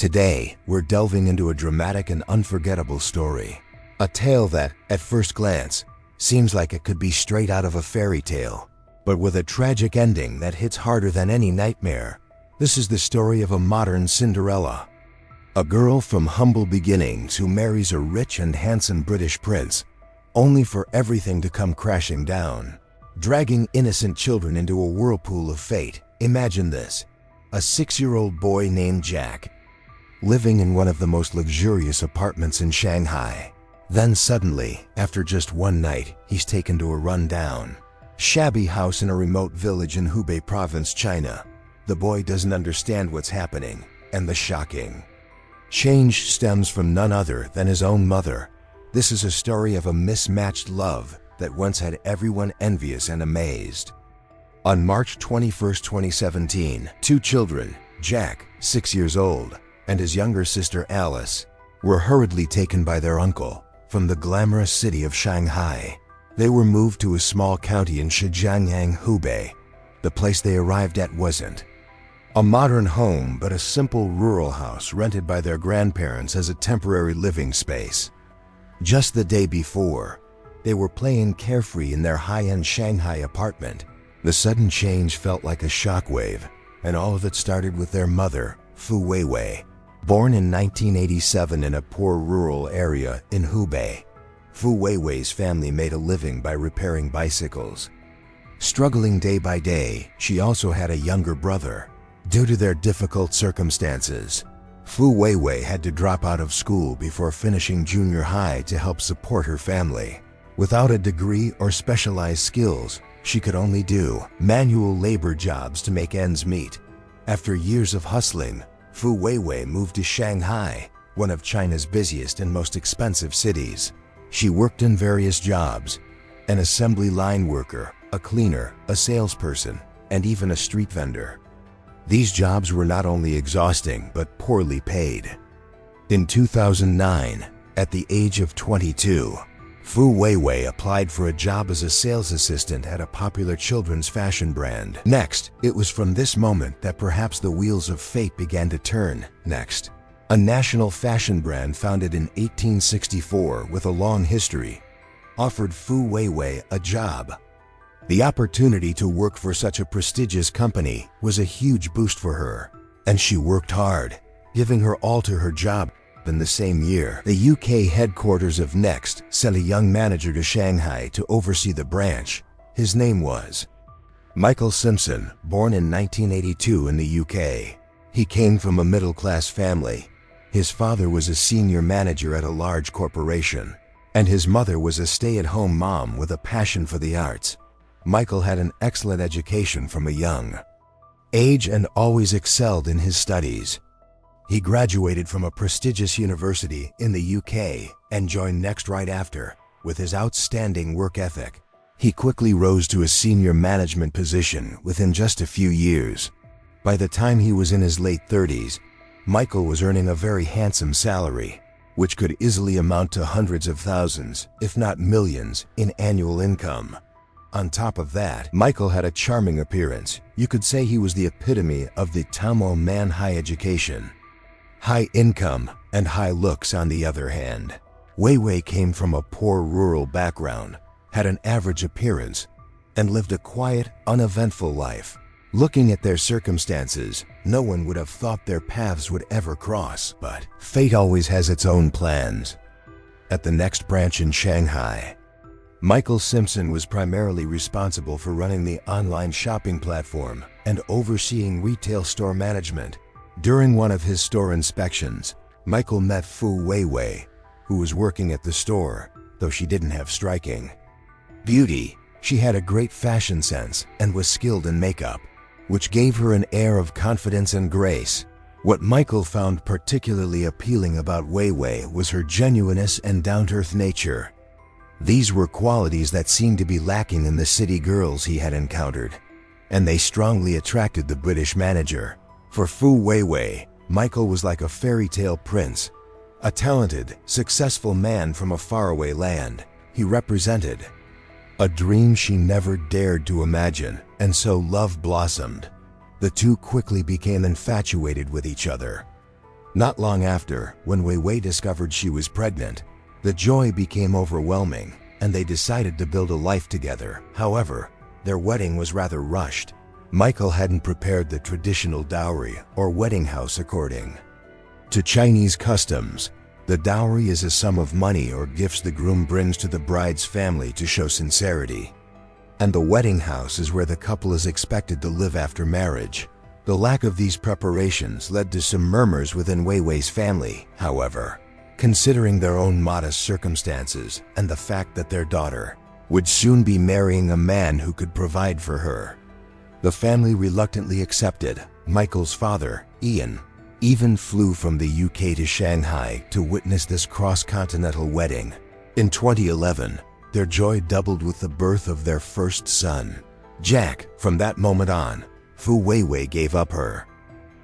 Today, we're delving into a dramatic and unforgettable story. A tale that, at first glance, seems like it could be straight out of a fairy tale, but with a tragic ending that hits harder than any nightmare. This is the story of a modern Cinderella. A girl from humble beginnings who marries a rich and handsome British prince, only for everything to come crashing down, dragging innocent children into a whirlpool of fate. Imagine this: a 6-year-old boy named Jack, living in one of the most luxurious apartments in Shanghai. Then suddenly, after just one night, he's taken to a run-down, shabby house in a remote village in Hubei province, China. The boy doesn't understand what's happening, and the shocking change stems from none other than his own mother. This is a story of a mismatched love that once had everyone envious and amazed. On March 21, 2017, two children, Jack, 6 years old, and his younger sister Alice, were hurriedly taken by their uncle from the glamorous city of Shanghai. They were moved to a small county in Shijianyang, Hubei. The place they arrived at wasn't a modern home, but a simple rural house rented by their grandparents as a temporary living space. Just the day before, they were playing carefree in their high-end Shanghai apartment. The sudden change felt like a shockwave, and all of it started with their mother, Fu Weiwei. Born in 1987 in a poor rural area in Hubei, Fu Weiwei's family made a living by repairing bicycles. Struggling day by day, she also had a younger brother. Due to their difficult circumstances, Fu Weiwei had to drop out of school before finishing junior high to help support her family. Without a degree or specialized skills, she could only do manual labor jobs to make ends meet. After years of hustling, Fu Weiwei moved to Shanghai, one of China's busiest and most expensive cities. She worked in various jobs: an assembly line worker, a cleaner, a salesperson, and even a street vendor. These jobs were not only exhausting but poorly paid. In 2009, at the age of 22, Fu Weiwei applied for a job as a sales assistant at a popular children's fashion brand. Next, it was from this moment that perhaps the wheels of fate began to turn. Next, a national fashion brand founded in 1864 with a long history offered Fu Weiwei a job. The opportunity to work for such a prestigious company was a huge boost for her, and she worked hard, giving her all to her job. In the same year, the UK headquarters of Next sent a young manager to Shanghai to oversee the branch. His name was Michael Simpson, born in 1982 in the UK. He came from a middle-class family. His father was a senior manager at a large corporation, and his mother was a stay-at-home mom with a passion for the arts. Michael had an excellent education from a young age and always excelled in his studies. He graduated from a prestigious university in the UK and joined Next right after. With his outstanding work ethic, he quickly rose to a senior management position within just a few years. By the time he was in his late 30s, Michael was earning a very handsome salary, which could easily amount to hundreds of thousands, if not millions, in annual income. On top of that, Michael had a charming appearance. You could say he was the epitome of the Tamil man: high education, high income, and high looks. On the other hand, Weiwei came from a poor rural background, had an average appearance, and lived a quiet, uneventful life. Looking at their circumstances, no one would have thought their paths would ever cross, but fate always has its own plans. At the Next branch in Shanghai, Michael Simpson was primarily responsible for running the online shopping platform and overseeing retail store management. During one of his store inspections, Michael met Fu Weiwei, who was working at the store. Though she didn't have striking beauty, she had a great fashion sense and was skilled in makeup, which gave her an air of confidence and grace. What Michael found particularly appealing about Weiwei was her genuineness and down-to-earth nature. These were qualities that seemed to be lacking in the city girls he had encountered, and they strongly attracted the British manager. For Fu Weiwei, Michael was like a fairy tale prince, a talented, successful man from a faraway land. He represented a dream she never dared to imagine, and so love blossomed. The two quickly became infatuated with each other. Not long after, when Wei Wei discovered she was pregnant, the joy became overwhelming, and they decided to build a life together. However, their wedding was rather rushed. Michael hadn't prepared the traditional dowry or wedding house according to Chinese customs. The dowry is a sum of money or gifts the groom brings to the bride's family to show sincerity. And the wedding house is where the couple is expected to live after marriage. The lack of these preparations led to some murmurs within Wei Wei's family, however. Considering their own modest circumstances and the fact that their daughter would soon be marrying a man who could provide for her, the family reluctantly accepted. Michael's father, Ian, even flew from the UK to Shanghai to witness this cross-continental wedding. In 2011, their joy doubled with the birth of their first son, Jack. From that moment on, Fu Weiwei gave up her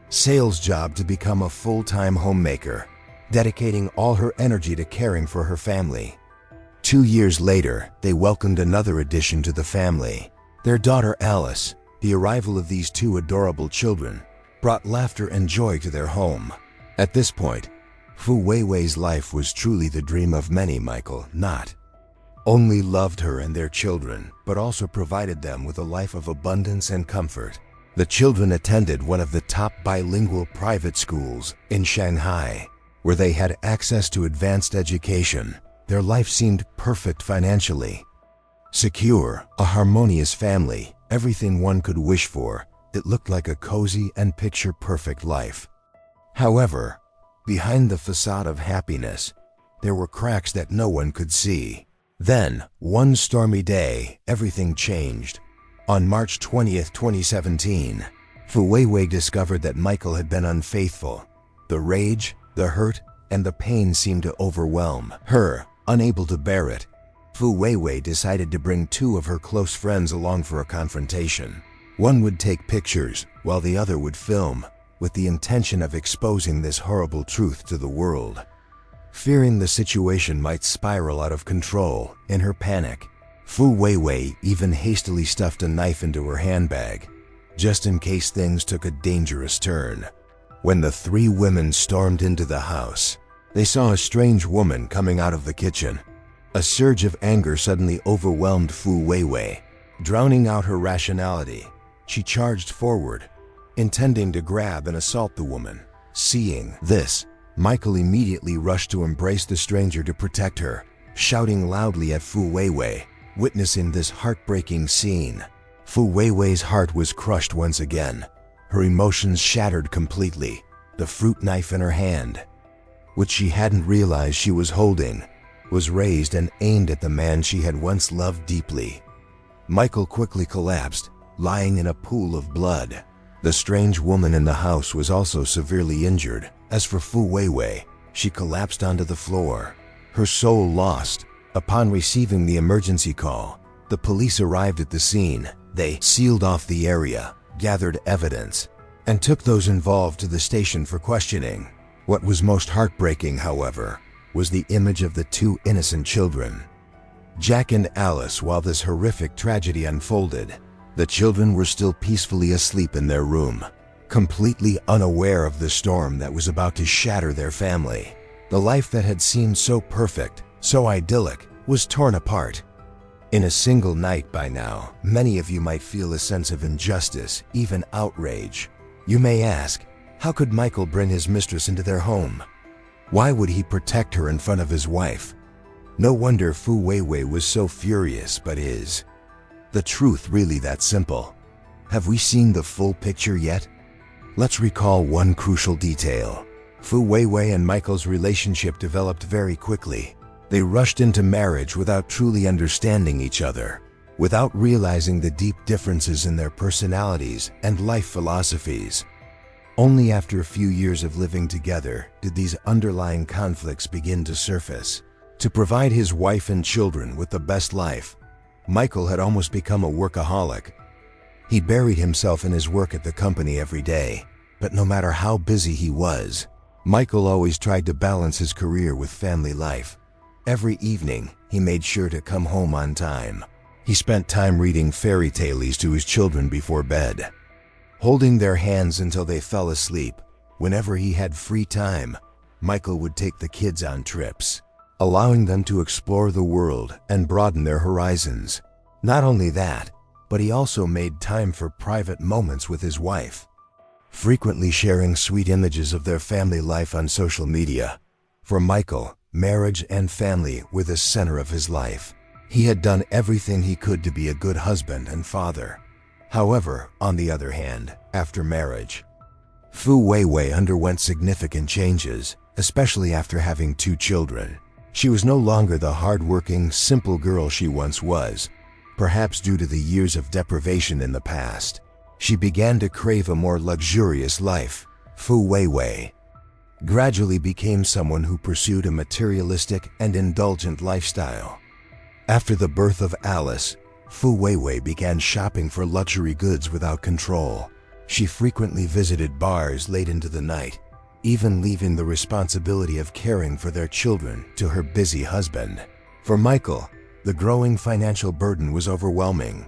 sales job to become a full-time homemaker, dedicating all her energy to caring for her family. 2 years later, they welcomed another addition to the family, their daughter Alice. The arrival of these two adorable children brought laughter and joy to their home. At this point, Fu Weiwei's life was truly the dream of many. Michael not only loved her and their children, but also provided them with a life of abundance and comfort. The children attended one of the top bilingual private schools in Shanghai, where they had access to advanced education. Their life seemed perfect financially. Secure, a harmonious family, everything one could wish for. It looked like a cozy and picture-perfect life. However, behind the facade of happiness, there were cracks that no one could see. Then, one stormy day, everything changed. On March 20th, 2017, Fu Weiwei discovered that Michael had been unfaithful. The rage, the hurt, and the pain seemed to overwhelm her. Unable to bear it, Fu Weiwei decided to bring two of her close friends along for a confrontation. One would take pictures, while the other would film, with the intention of exposing this horrible truth to the world. Fearing the situation might spiral out of control, in her panic, Fu Weiwei even hastily stuffed a knife into her handbag, just in case things took a dangerous turn. When the three women stormed into the house, they saw a strange woman coming out of the kitchen. A surge of anger suddenly overwhelmed Fu Weiwei. Drowning out her rationality, she charged forward, intending to grab and assault the woman. Seeing this, Michael immediately rushed to embrace the stranger to protect her, shouting loudly at Fu Weiwei. Witnessing this heartbreaking scene, Fu Weiwei's heart was crushed once again. Her emotions shattered completely. The fruit knife in her hand, which she hadn't realized she was holding, was raised and aimed at the man she had once loved deeply. Michael quickly collapsed, lying in a pool of blood. The strange woman in the house was also severely injured. As for Fu Weiwei, she collapsed onto the floor, her soul lost. Upon receiving the emergency call, the police arrived at the scene. They sealed off the area, gathered evidence, and took those involved to the station for questioning. What was most heartbreaking, however, was the image of the two innocent children, Jack and Alice. While this horrific tragedy unfolded, the children were still peacefully asleep in their room, completely unaware of the storm that was about to shatter their family. The life that had seemed so perfect, so idyllic, was torn apart. In a single night. By now, many of you might feel a sense of injustice, even outrage. You may ask, how could Michael bring his mistress into their home? Why would he protect her in front of his wife? No wonder Fu Weiwei was so furious. But is the truth really that simple? Have we seen the full picture yet? Let's recall one crucial detail. Fu Weiwei and Michael's relationship developed very quickly. They rushed into marriage without truly understanding each other, without realizing the deep differences in their personalities and life philosophies. Only after a few years of living together did these underlying conflicts begin to surface. To provide his wife and children with the best life, Michael had almost become a workaholic. He buried himself in his work at the company every day, but no matter how busy he was, Michael always tried to balance his career with family life. Every evening, he made sure to come home on time. He spent time reading fairy tales to his children before bed, holding their hands until they fell asleep. Whenever he had free time, Michael would take the kids on trips, allowing them to explore the world and broaden their horizons. Not only that, but he also made time for private moments with his wife, frequently sharing sweet images of their family life on social media. For Michael, marriage and family were the center of his life. He had done everything he could to be a good husband and father. However, on the other hand, after marriage, Fu Weiwei underwent significant changes, especially after having 2 children. She was no longer the hard-working, simple girl she once was. Perhaps due to the years of deprivation in the past, she began to crave a more luxurious life. Fu Weiwei gradually became someone who pursued a materialistic and indulgent lifestyle. After the birth of Alice, Fu Weiwei began shopping for luxury goods without control. She frequently visited bars late into the night, even leaving the responsibility of caring for their children to her busy husband. For Michael, the growing financial burden was overwhelming.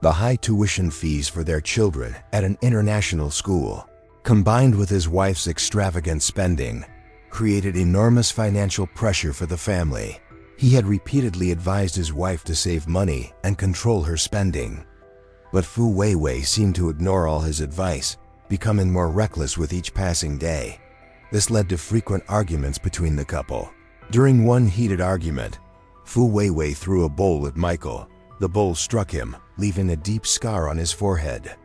The high tuition fees for their children at an international school, combined with his wife's extravagant spending, created enormous financial pressure for the family. He had repeatedly advised his wife to save money and control her spending. But Fu Weiwei seemed to ignore all his advice, becoming more reckless with each passing day. This led to frequent arguments between the couple. During one heated argument, Fu Weiwei threw a bowl at Michael. The bowl struck him, leaving a deep scar on his forehead.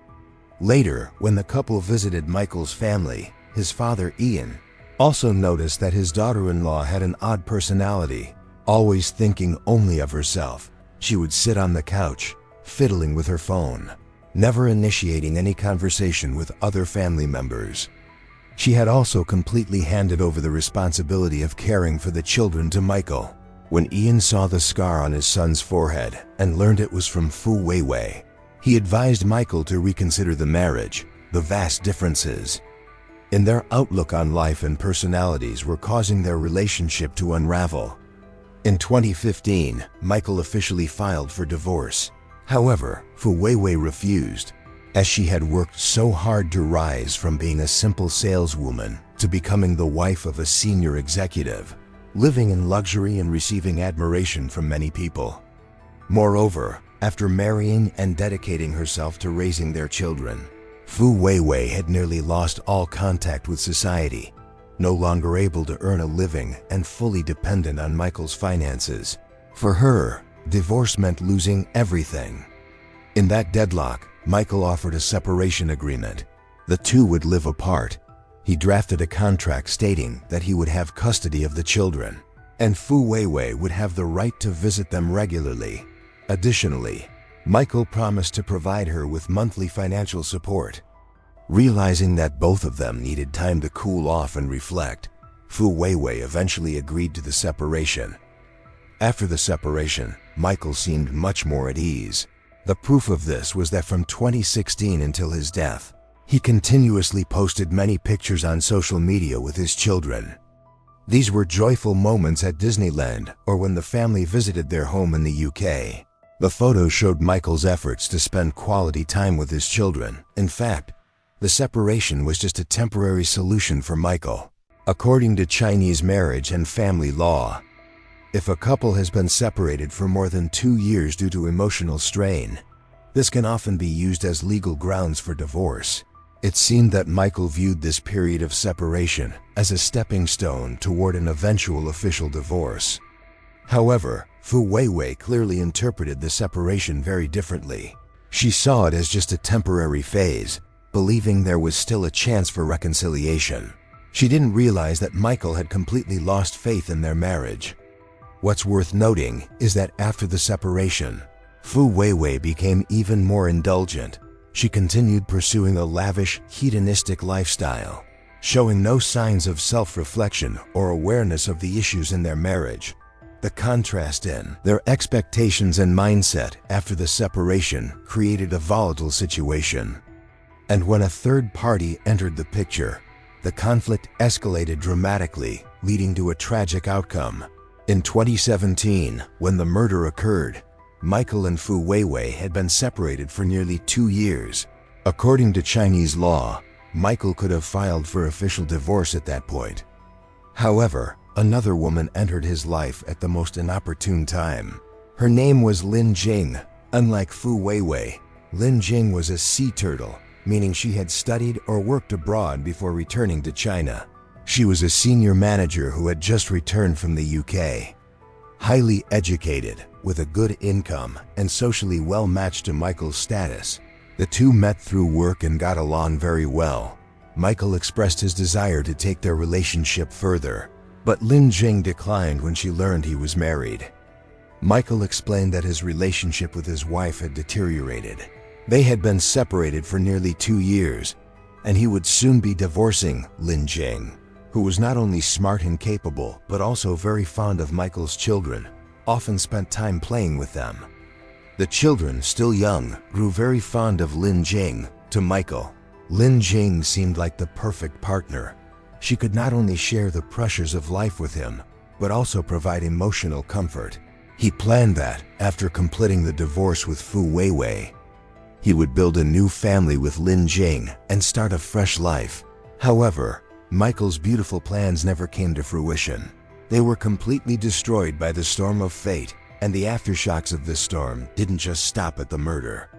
Later, when the couple visited Michael's family, his father Ian also noticed that his daughter-in-law had an odd personality, always thinking only of herself. She would sit on the couch, fiddling with her phone, never initiating any conversation with other family members. She had also completely handed over the responsibility of caring for the children to Michael. When Ian saw the scar on his son's forehead and learned it was from Fu Weiwei, he advised Michael to reconsider the marriage. The vast differences in their outlook on life and personalities were causing their relationship to unravel. In 2015, Michael officially filed for divorce. However, Fu Weiwei refused, as she had worked so hard to rise from being a simple saleswoman to becoming the wife of a senior executive, living in luxury and receiving admiration from many people. Moreover, after marrying and dedicating herself to raising their children, Fu Weiwei had nearly lost all contact with society, no longer able to earn a living and fully dependent on Michael's finances. For her, divorce meant losing everything. In that deadlock, Michael offered a separation agreement. The two would live apart. He drafted a contract stating that he would have custody of the children, and Fu Weiwei would have the right to visit them regularly. Additionally, Michael promised to provide her with monthly financial support. Realizing that both of them needed time to cool off and reflect, Fu Weiwei eventually agreed to the separation. After the separation, Michael seemed much more at ease. The proof of this was that from 2016 until his death, he continuously posted many pictures on social media with his children. These were joyful moments at Disneyland or when the family visited their home in the UK. The photos showed Michael's efforts to spend quality time with his children. In fact, the separation was just a temporary solution for Michael. According to Chinese marriage and family law, if a couple has been separated for more than 2 years due to emotional strain, this can often be used as legal grounds for divorce. It seemed that Michael viewed this period of separation as a stepping stone toward an eventual official divorce. However, Fu Weiwei clearly interpreted the separation very differently. She saw it as just a temporary phase, believing there was still a chance for reconciliation. She didn't realize that Michael had completely lost faith in their marriage. What's worth noting is that after the separation, Fu Weiwei became even more indulgent. She continued pursuing a lavish, hedonistic lifestyle, showing no signs of self-reflection or awareness of the issues in their marriage. The contrast in their expectations and mindset after the separation created a volatile situation. And when a third party entered the picture, the conflict escalated dramatically, leading to a tragic outcome. In 2017, when the murder occurred, Michael and Fu Weiwei had been separated for nearly 2 years. According to Chinese law, Michael could have filed for official divorce at that point. However, another woman entered his life at the most inopportune time. Her name was Lin Jing. Unlike Fu Weiwei, Lin Jing was a sea turtle, meaning she had studied or worked abroad before returning to China. She was a senior manager who had just returned from the UK. Highly educated, with a good income, and socially well matched to Michael's status, the two met through work and got along very well. Michael expressed his desire to take their relationship further, but Lin Jing declined when she learned he was married. Michael explained that his relationship with his wife had deteriorated. They had been separated for nearly 2 years, and he would soon be divorcing Lin Jing, who was not only smart and capable, but also very fond of Michael's children, often spent time playing with them. The children, still young, grew very fond of Lin Jing to Michael. Lin Jing seemed like the perfect partner. She could not only share the pressures of life with him, but also provide emotional comfort. He planned that, after completing the divorce with Fu Weiwei, he would build a new family with Lin Jing and start a fresh life. However, Michael's beautiful plans never came to fruition. They were completely destroyed by the storm of fate, and the aftershocks of this storm didn't just stop at the murder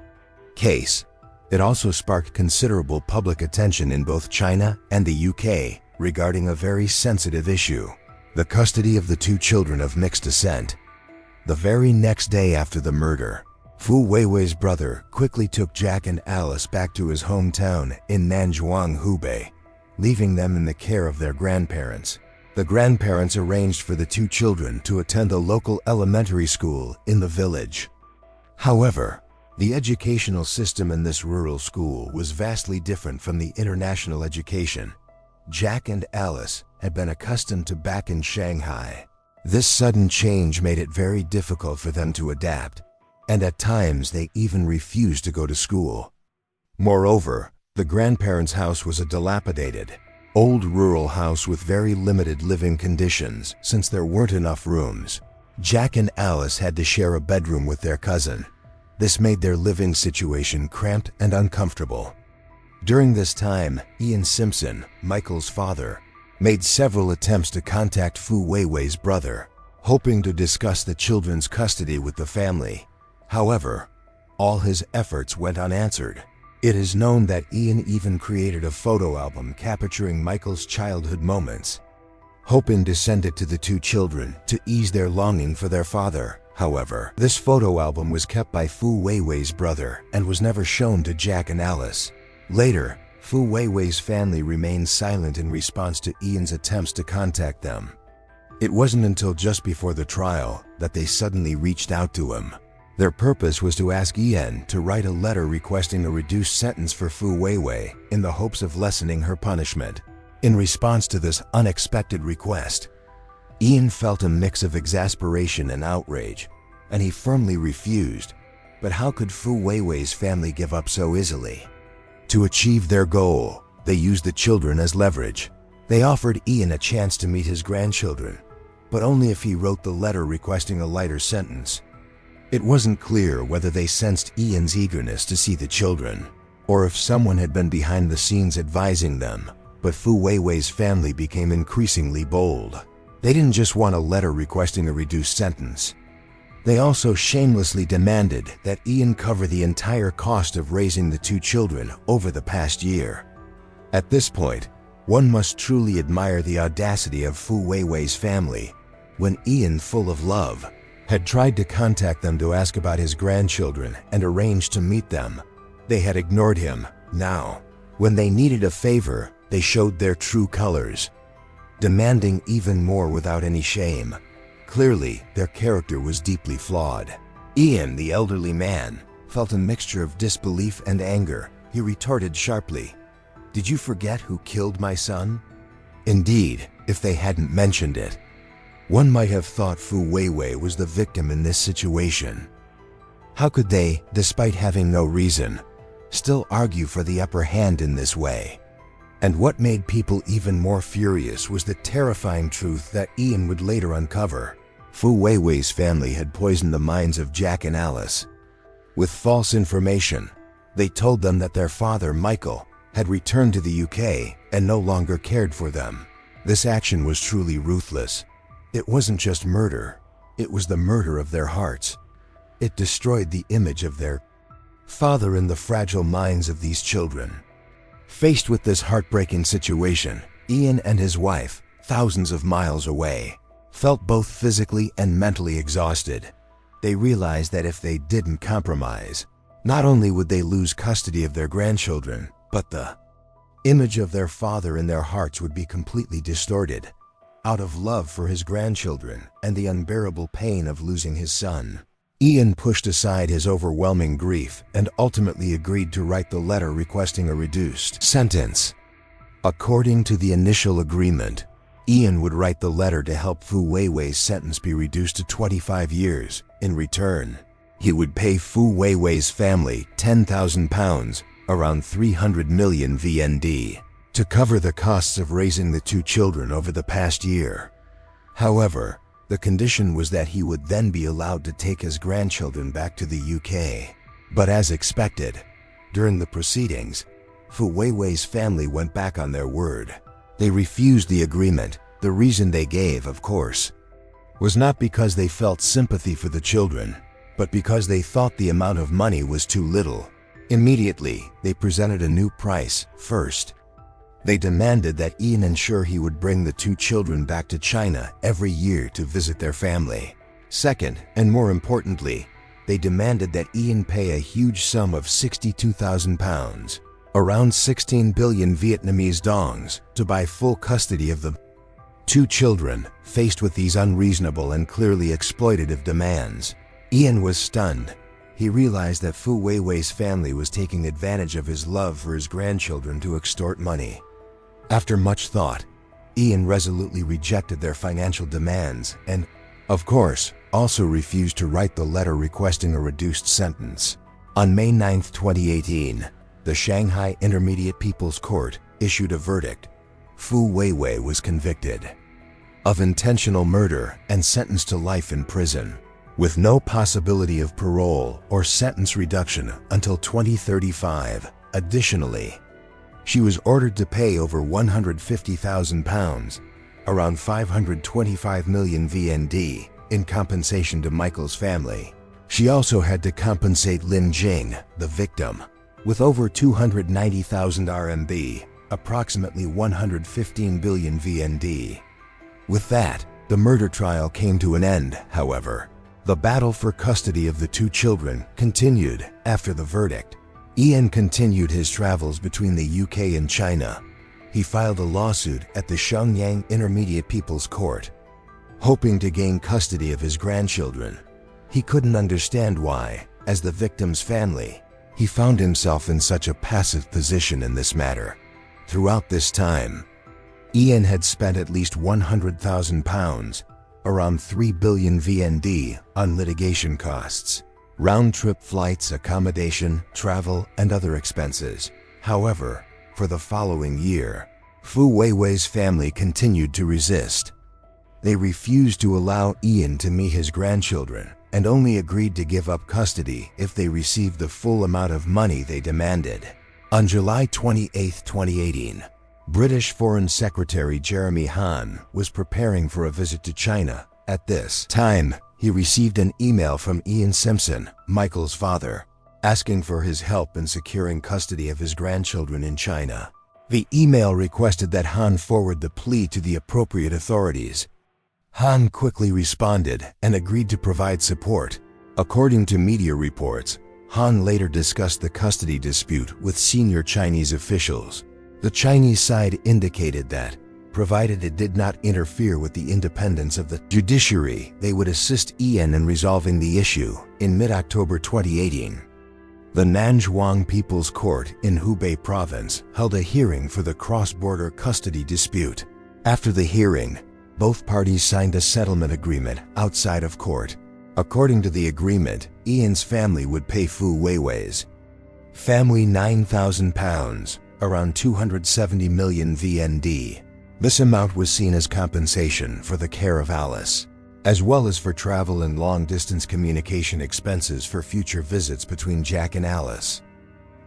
case. It also sparked considerable public attention in both China and the UK regarding a very sensitive issue: the custody of the 2 children of mixed descent. The very next day after the murder, Fu Weiwei's brother quickly took Jack and Alice back to his hometown in Nanzhuang, Hubei, leaving them in the care of their grandparents. The grandparents arranged for the 2 children to attend a local elementary school in the village. However, the educational system in this rural school was vastly different from the international education Jack and Alice had been accustomed to back in Shanghai. This sudden change made it very difficult for them to adapt, and at times they even refused to go to school. Moreover, the grandparents' house was a dilapidated, old rural house with very limited living conditions since there weren't enough rooms. Jack and Alice had to share a bedroom with their cousin. This made their living situation cramped and uncomfortable. During this time, Ian Simpson, Michael's father, made several attempts to contact Fu Weiwei's brother, hoping to discuss the children's custody with the family. However, all his efforts went unanswered. It is known that Ian even created a photo album capturing Michael's childhood moments, hoping to send it to the 2 children to ease their longing for their father. However, this photo album was kept by Fu Weiwei's brother and was never shown to Jack and Alice. Later, Fu Weiwei's family remained silent in response to Ian's attempts to contact them. It wasn't until just before the trial that they suddenly reached out to him. Their purpose was to ask Ian to write a letter requesting a reduced sentence for Fu Weiwei in the hopes of lessening her punishment. In response to this unexpected request, Ian felt a mix of exasperation and outrage, and he firmly refused. But how could Fu Weiwei's family give up so easily? To achieve their goal, they used the children as leverage. They offered Ian a chance to meet his grandchildren, but only if he wrote the letter requesting a lighter sentence. It wasn't clear whether they sensed Ian's eagerness to see the children, or if someone had been behind the scenes advising them, but Fu Weiwei's family became increasingly bold. They didn't just want a letter requesting a reduced sentence. They also shamelessly demanded that Ian cover the entire cost of raising the 2 children over the past year. At this point, one must truly admire the audacity of Fu Weiwei's family. When Ian, full of love, had tried to contact them to ask about his grandchildren and arrange to meet them, they had ignored him. Now, when they needed a favor, they showed their true colors, demanding even more without any shame. Clearly, their character was deeply flawed. Ian, the elderly man, felt a mixture of disbelief and anger. He retorted sharply, "Did you forget who killed my son?" Indeed, if they hadn't mentioned it, one might have thought Fu Weiwei was the victim in this situation. How could they, despite having no reason, still argue for the upper hand in this way? And what made people even more furious was the terrifying truth that Ian would later uncover. Fu Weiwei's family had poisoned the minds of Jack and Alice. With false information, they told them that their father, Michael, had returned to the UK and no longer cared for them. This action was truly ruthless. It wasn't just murder, it was the murder of their hearts. It destroyed the image of their father in the fragile minds of these children. Faced with this heartbreaking situation, Ian and his wife, thousands of miles away, felt both physically and mentally exhausted. They realized that if they didn't compromise, not only would they lose custody of their grandchildren, but the image of their father in their hearts would be completely distorted. Out of love for his grandchildren and the unbearable pain of losing his son, Ian pushed aside his overwhelming grief and ultimately agreed to write the letter requesting a reduced sentence. According to the initial agreement, Ian would write the letter to help Fu Weiwei's sentence be reduced to 25 years. In return, he would pay Fu Weiwei's family £10,000, around 300 million VND, to cover the costs of raising the two children over the past year. However, the condition was that he would then be allowed to take his grandchildren back to the UK. But as expected, during the proceedings, Fu Weiwei's family went back on their word. They refused the agreement. The reason they gave, of course, was not because they felt sympathy for the children, but because they thought the amount of money was too little. Immediately, they presented a new price. First, they demanded that Ian ensure he would bring the two children back to China every year to visit their family. Second, and more importantly, they demanded that Ian pay a huge sum of £62,000, around 16 billion Vietnamese dongs, to buy full custody of the two children. Faced with these unreasonable and clearly exploitative demands, Ian was stunned. He realized that Fu Weiwei's family was taking advantage of his love for his grandchildren to extort money. After much thought, Ian resolutely rejected their financial demands and, of course, also refused to write the letter requesting a reduced sentence. On May 9, 2018, the Shanghai Intermediate People's Court issued a verdict. Fu Weiwei was convicted of intentional murder and sentenced to life in prison, with no possibility of parole or sentence reduction until 2035. Additionally, she was ordered to pay over £150,000, around 525 million VND, in compensation to Michael's family. She also had to compensate Lin Jing, the victim, with over 290,000 RMB, approximately 115 billion VND. With that, the murder trial came to an end. However, the battle for custody of the two children continued. After the verdict, Ian continued his travels between the UK and China. He filed a lawsuit at the Shenyang Intermediate People's Court, hoping to gain custody of his grandchildren. He couldn't understand why, as the victim's family, he found himself in such a passive position in this matter. Throughout this time, Ian had spent at least £100,000, around 3 billion VND, on litigation costs, round-trip flights, accommodation, travel, and other expenses. However, for the following year, Fu Weiwei's family continued to resist. They refused to allow Ian to meet his grandchildren and only agreed to give up custody if they received the full amount of money they demanded. On July 28, 2018, British Foreign Secretary Jeremy Hahn was preparing for a visit to China. At this time, he received an email from Ian Simpson, Michael's father, asking for his help in securing custody of his grandchildren in China. The email requested that Hahn forward the plea to the appropriate authorities. Hahn quickly responded and agreed to provide support. According to media reports, Hahn later discussed the custody dispute with senior Chinese officials. The Chinese side indicated that, provided it did not interfere with the independence of the judiciary, they would assist Ian in resolving the issue. In mid-October 2018, the Nanzhuang People's Court in Hubei Province held a hearing for the cross-border custody dispute. After the hearing, both parties signed a settlement agreement outside of court. According to the agreement, Ian's family would pay Fu Weiwei's family £9,000, around 270 million VND. This amount was seen as compensation for the care of Alice, as well as for travel and long-distance communication expenses for future visits between Jack and Alice.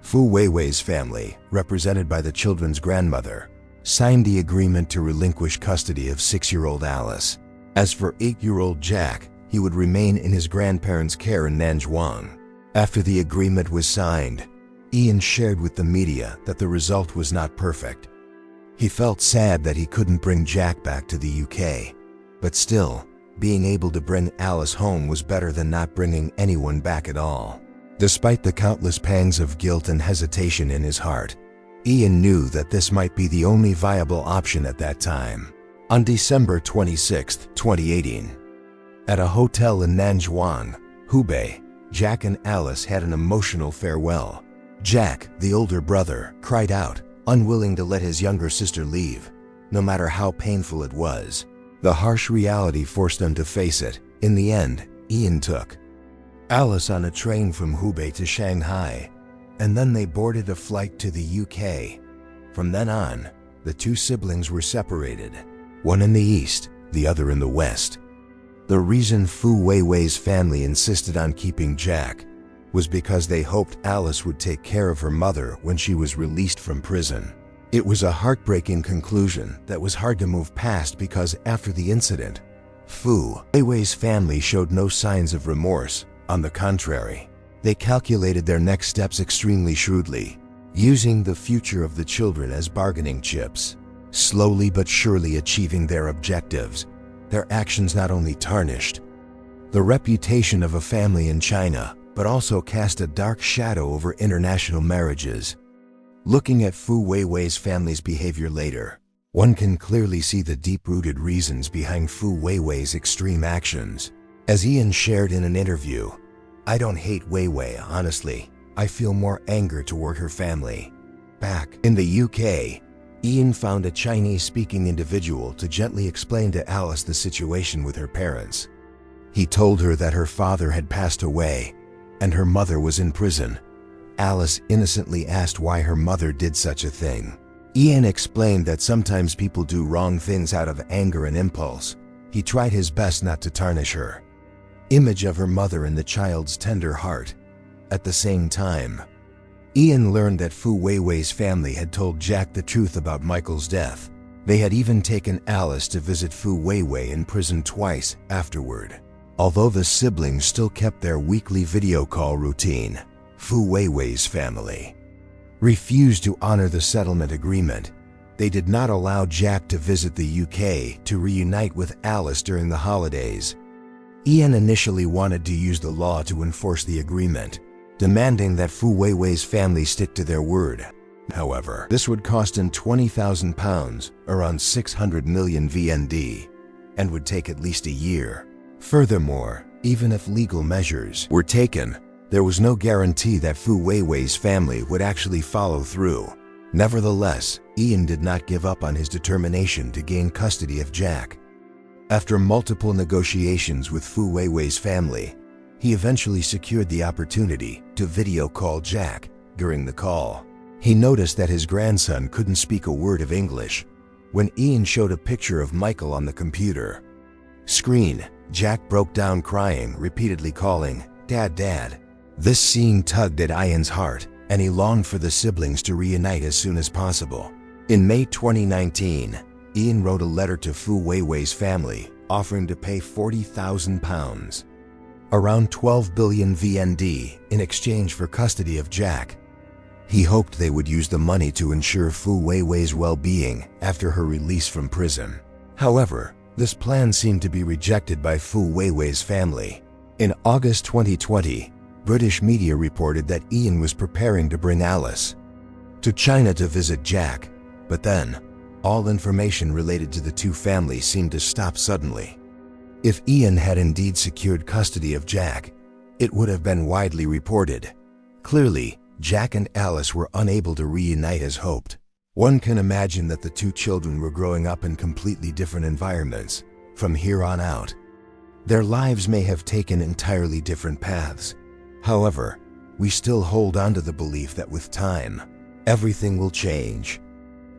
Fu Weiwei's family, represented by the children's grandmother, signed the agreement to relinquish custody of 6-year-old Alice. As for 8-year-old Jack, he would remain in his grandparents' care in Nanjhuang. After the agreement was signed, Ian shared with the media that the result was not perfect. He felt sad that he couldn't bring Jack back to the UK, but still, being able to bring Alice home was better than not bringing anyone back at all. Despite the countless pangs of guilt and hesitation in his heart, Ian knew that this might be the only viable option at that time. On December 26, 2018, at a hotel in Nanjhuang, Hubei, Jack and Alice had an emotional farewell. Jack, the older brother, cried out, unwilling to let his younger sister leave, no matter how painful it was. The harsh reality forced them to face it. In the end, Ian took Alice on a train from Hubei to Shanghai, and then they boarded a flight to the UK. From then on, the two siblings were separated, one in the east, the other in the west. The reason Fu Weiwei's family insisted on keeping Jack was because they hoped Alice would take care of her mother when she was released from prison. It was a heartbreaking conclusion that was hard to move past because after the incident, Fu Weiwei's family showed no signs of remorse. On the contrary, they calculated their next steps extremely shrewdly, using the future of the children as bargaining chips. Slowly but surely achieving their objectives, their actions not only tarnished the reputation of a family in China, but also cast a dark shadow over international marriages. Looking at Fu Weiwei's family's behavior later, one can clearly see the deep-rooted reasons behind Fu Weiwei's extreme actions. As Ian shared in an interview, "I don't hate Weiwei, honestly. I feel more anger toward her family." Back in the UK, Ian found a Chinese-speaking individual to gently explain to Alice the situation with her parents. He told her that her father had passed away and her mother was in prison. Alice innocently asked why her mother did such a thing. Ian explained that sometimes people do wrong things out of anger and impulse. He tried his best not to tarnish her image of her mother in the child's tender heart. At the same time, Ian learned that Fu Weiwei's family had told Jack the truth about Michael's death. They had even taken Alice to visit Fu Weiwei in prison twice afterward. Although the siblings still kept their weekly video call routine, Fu Weiwei's family refused to honor the settlement agreement. They did not allow Jack to visit the UK to reunite with Alice during the holidays. Ian initially wanted to use the law to enforce the agreement, demanding that Fu Weiwei's family stick to their word. However, this would cost him £20,000, around 600 million VND, and would take at least a year. Furthermore, even if legal measures were taken, there was no guarantee that Fu Weiwei's family would actually follow through. Nevertheless, Ian did not give up on his determination to gain custody of Jack. After multiple negotiations with Fu Weiwei's family, he eventually secured the opportunity to video call Jack. During the call, he noticed that his grandson couldn't speak a word of English. When Ian showed a picture of Michael on the computer screen, Jack broke down crying, repeatedly calling, "Dad, Dad." This scene tugged at Ian's heart, and he longed for the siblings to reunite as soon as possible. In May 2019, Ian wrote a letter to Fu Weiwei's family, offering to pay £40,000, around 12 billion VND, in exchange for custody of Jack. He hoped they would use the money to ensure Fu Weiwei's well-being after her release from prison. However, this plan seemed to be rejected by Fu Weiwei's family. In August 2020, British media reported that Ian was preparing to bring Alice to China to visit Jack, but then, all information related to the two families seemed to stop suddenly. If Ian had indeed secured custody of Jack, it would have been widely reported. Clearly, Jack and Alice were unable to reunite as hoped. One can imagine that the two children were growing up in completely different environments. From here on out, their lives may have taken entirely different paths. However, we still hold on to the belief that with time, everything will change.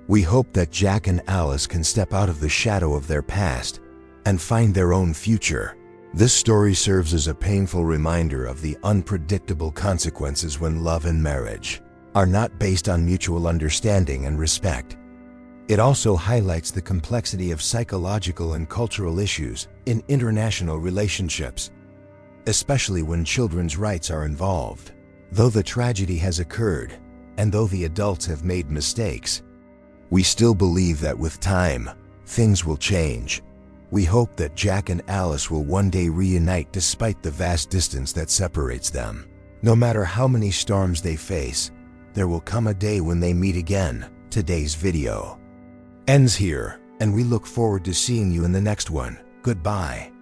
We hope that Jack and Alice can step out of the shadow of their past and find their own future. This story serves as a painful reminder of the unpredictable consequences when love and marriage are not based on mutual understanding and respect. It also highlights the complexity of psychological and cultural issues in international relationships, especially when children's rights are involved. Though the tragedy has occurred, and though the adults have made mistakes, we still believe that with time, things will change. We hope that Jack and Alice will one day reunite despite the vast distance that separates them. No matter how many storms they face, there will come a day when they meet again. Today's video ends here, and we look forward to seeing you in the next one. Goodbye.